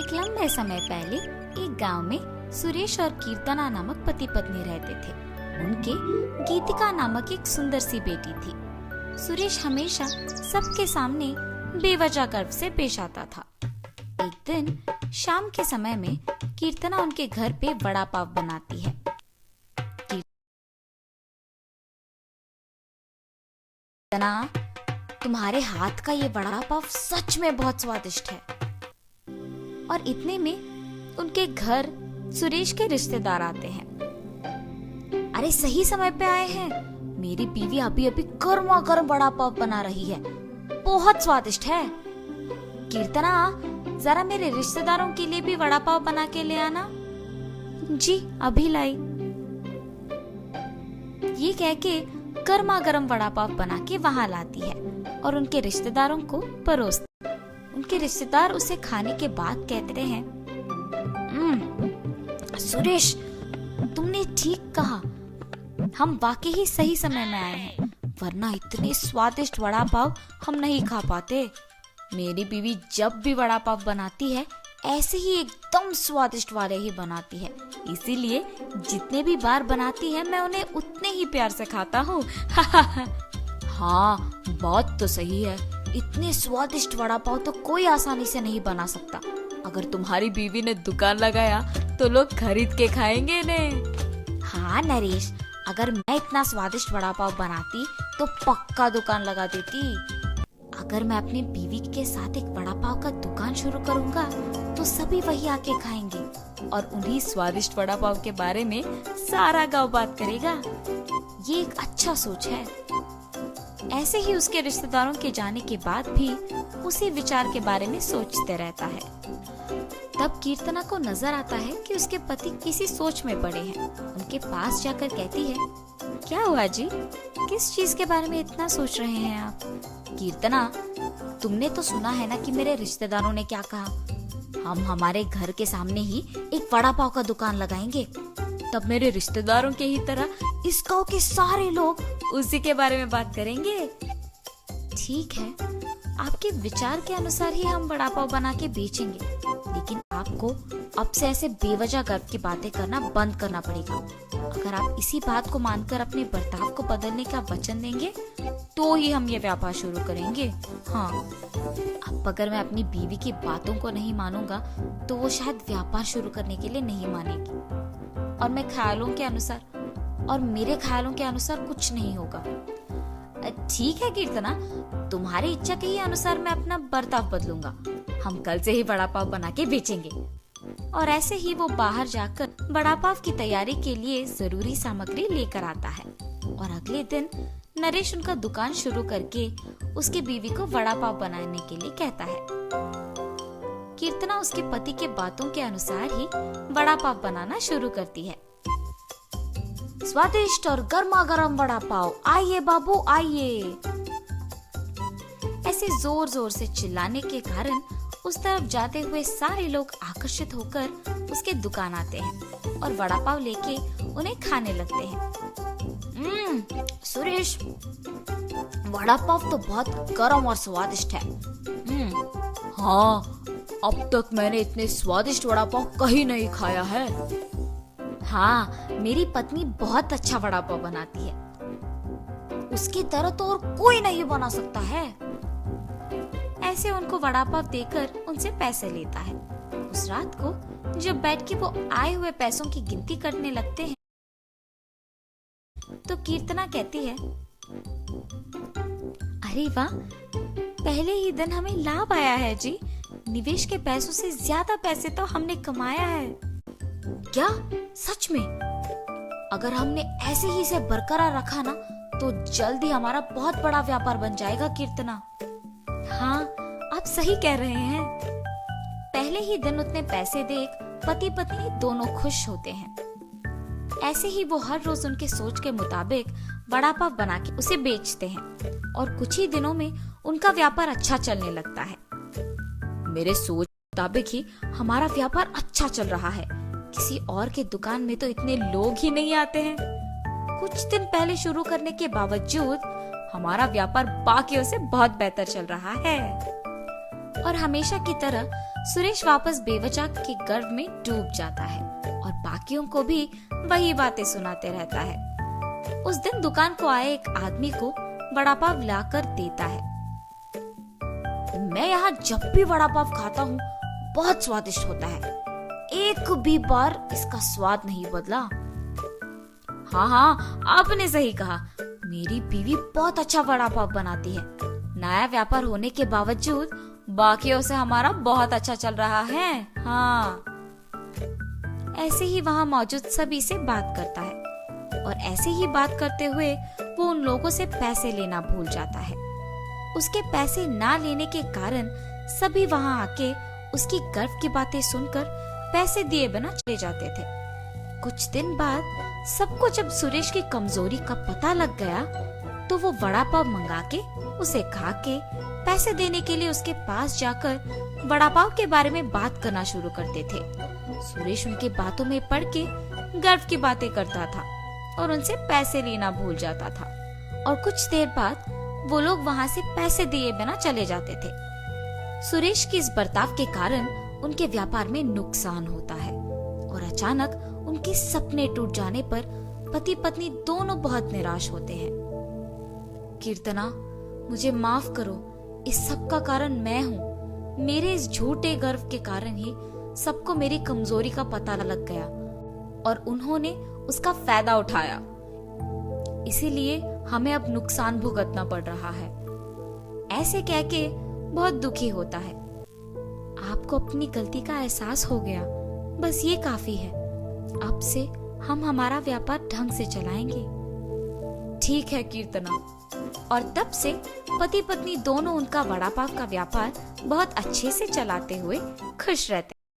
एक लंबे समय पहले एक गांव में सुरेश और कीर्तना नामक पति पत्नी रहते थे। उनके गीतिका नामक एक सुंदर सी बेटी थी। सुरेश हमेशा सबके सामने बेवजह गर्व से पेश आता था। एक दिन शाम के समय में कीर्तना उनके घर पे वड़ा पाव बनाती है। कीर्तना, तुम्हारे हाथ का ये वड़ा पाव सच में बहुत स्वादिष्ट है। और इतने में उनके घर सुरेश के रिश्तेदार आते हैं। अरे सही समय पे आए हैं, मेरी बीवी अभी अभी गर्मा गर्म वड़ा पाव बना रही है, बहुत स्वादिष्ट है। कीर्तना, जरा मेरे रिश्तेदारों के लिए भी वड़ा पाव बना के ले आना। जी अभी लाई। ये कह के गर्मा गर्म वड़ा पाव बना के वहां लाती है और उनके रिश्तेदारों को परोसती। उनके रिश्तेदार उसे खाने के बाद कहते हैं, सुरेश, तुमने ठीक कहा, हम वाकई ही सही समय में आए हैं, वरना इतने स्वादिष्ट वड़ा पाव हम नहीं खा पाते। मेरी बीवी जब भी वड़ा पाव बनाती है ऐसे ही एकदम स्वादिष्ट वाले ही बनाती है, इसीलिए जितने भी बार बनाती है मैं उन्हें उतने ही प्यार से खाता हूँ। हाँ, बात तो सही है, इतने स्वादिष्ट वड़ा पाव तो कोई आसानी से नहीं बना सकता। अगर तुम्हारी बीवी ने दुकान लगाया तो लोग खरीद के खाएंगे ने। हाँ नरेश, अगर मैं इतना स्वादिष्ट वड़ा पाव बनाती तो पक्का दुकान लगा देती। अगर मैं अपनी बीवी के साथ एक वड़ा पाव का दुकान शुरू करूंगा तो सभी वही आके खाएंगे और उन्हीं स्वादिष्ट वड़ा पाव के बारे में सारा गांव बात करेगा। ये एक अच्छा सोच है। ऐसे ही उसके रिश्तेदारों के जाने के बाद भी उसी विचार के बारे में सोचते रहता है। तब कीर्तना को नजर आता है कि उसके पति किसी सोच में पड़े हैं। उनके पास जाकर कहती है, क्या हुआ जी, किस चीज के बारे में इतना सोच रहे हैं आप? कीर्तना, तुमने तो सुना है ना कि मेरे रिश्तेदारों ने क्या कहा, हम हमारे घर के सामने ही एक वड़ा पाव का दुकान लगाएंगे। तब मेरे रिश्तेदारों के ही तरह इस गांव के सारे लोग उसी के बारे में बात करेंगे। ठीक है, आपके विचार के अनुसार ही हम वड़ा पाव बना के बेचेंगे, लेकिन आपको अब से ऐसे बेवजह गर्व की बातें करना बंद करना पड़ेगा। अगर आप इसी बात को मानकर अपने बर्ताव को बदलने का वचन देंगे तो ही हम ये व्यापार शुरू करेंगे। हाँ, अब अगर मैं अपनी बीवी की बातों को नहीं मानूंगा तो वो शायद व्यापार शुरू करने के लिए नहीं मानेगी और मैं ख्यालों के अनुसार और मेरे ख्यालों के अनुसार कुछ नहीं होगा। ठीक है कीर्तना, तुम्हारी इच्छा के ही अनुसार मैं अपना बर्ताव बदलूंगा। हम कल से ही वड़ा पाव बना के बेचेंगे। और ऐसे ही वो बाहर जाकर वड़ा पाव की तैयारी के लिए जरूरी सामग्री लेकर आता है और अगले दिन नरेश उनका दुकान शुरू करके उसकी बीवी को वड़ा पाव बनाने के लिए कहता है। कीर्तना उसके पति के बातों के अनुसार ही वड़ा पाव बनाना शुरू करती है। स्वादिष्ट और गर्मा गर्म वड़ा पाव, आइए बाबू आइए। ऐसे जोर जोर से चिल्लाने के कारण उस तरफ जाते हुए सारे लोग आकर्षित होकर उसके दुकान आते हैं और वड़ा पाव लेके उन्हें खाने लगते हैं। सुरेश, वड़ा पाव तो बहुत गर्म और स्वादिष्ट है। हाँ, अब तक मैंने इतने स्वादिष्ट वड़ा पाव कहीं नहीं खाया है। हाँ, मेरी पत्नी बहुत अच्छा वड़ा पाव बनाती है, उसकी तरह तो और कोई नहीं बना सकता है। ऐसे उनको वड़ा पाव देकर उनसे पैसे लेता है। उस रात को जब बैठ के वो आए हुए पैसों की गिनती करने लगते हैं तो कीर्तना कहती है, अरे वाह, पहले ही दिन हमें लाभ आया है जी। निवेश के पैसों से ज्यादा पैसे तो हमने कमाया है। क्या सच में? अगर हमने ऐसे ही इसे बरकरार रखा ना तो जल्द ही हमारा बहुत बड़ा व्यापार बन जाएगा कीर्तना। हाँ, आप सही कह रहे हैं। पहले ही दिन उतने पैसे देख पति पत्नी दोनों खुश होते हैं। ऐसे ही वो हर रोज उनके सोच के मुताबिक वड़ा पाव बना के उसे बेचते हैं और कुछ ही दिनों में उनका व्यापार अच्छा चलने लगता है। मेरे सोच के मुताबिक ही हमारा व्यापार अच्छा चल रहा है, किसी और के दुकान में तो इतने लोग ही नहीं आते हैं। कुछ दिन पहले शुरू करने के बावजूद हमारा व्यापार बाकियों से बहुत बेहतर चल रहा है। और हमेशा की तरह सुरेश वापस बेवजह के गर्व में डूब जाता है और बाकियों को भी वही बातें सुनाते रहता है। उस दिन दुकान को आए एक आदमी को वड़ा पाव लाकर देता है। मैं यहाँ जब भी वड़ा पाव खाता हूँ बहुत स्वादिष्ट होता है, एक भी बार इसका स्वाद नहीं बदला। हाँ, आपने सही कहा, मेरी बीवी बहुत अच्छा वड़ा पाव बनाती है। नया व्यापार होने के बावजूद बाकियों से हमारा बहुत अच्छा चल रहा है। हाँ। ऐसे ही वहाँ मौजूद सभी से बात करता है और ऐसे ही बात करते हुए वो उन लोगों से पैसे लेना भूल जाता है। उसके पैसे ना लेने के कारण सभी वहाँ आके उसकी गर्व की बातें सुनकर पैसे दिए बिना चले जाते थे। कुछ दिन बाद सबको जब सुरेश की कमजोरी का पता लग गया तो वो वड़ा पाव मंगा के उसे खा के पैसे देने के लिए उसके पास जाकर वड़ा पाव के बारे में बात करना शुरू करते थे। सुरेश उनकी बातों में पड़ के गर्व की बातें करता था और उनसे पैसे लेना भूल जाता था और कुछ देर बाद वो लोग वहाँ से पैसे दिए बिना चले जाते थे। सुरेश के इस बर्ताव के कारण उनके व्यापार में नुकसान होता है और अचानक उनके सपने टूट जाने पर पति पत्नी दोनों बहुत निराश होते हैं। कीर्तना, मुझे माफ करो, इस सब का कारण मैं हूँ। मेरे इस झूठे गर्व के कारण ही सबको मेरी कमजोरी का पता लग गया और उन्होंने उसका फायदा उठाया। इसीलिए हमें अब नुकसान भुगतना पड़ रहा है। ऐसे कह के बहुत दुखी होता है। आपको अपनी गलती का एहसास हो गया, बस ये काफी है। अब से हम हमारा व्यापार ढंग से चलाएंगे। ठीक है कीर्तना। और तब से पति पत्नी दोनों उनका वड़ा पाव का व्यापार बहुत अच्छे से चलाते हुए खुश रहते।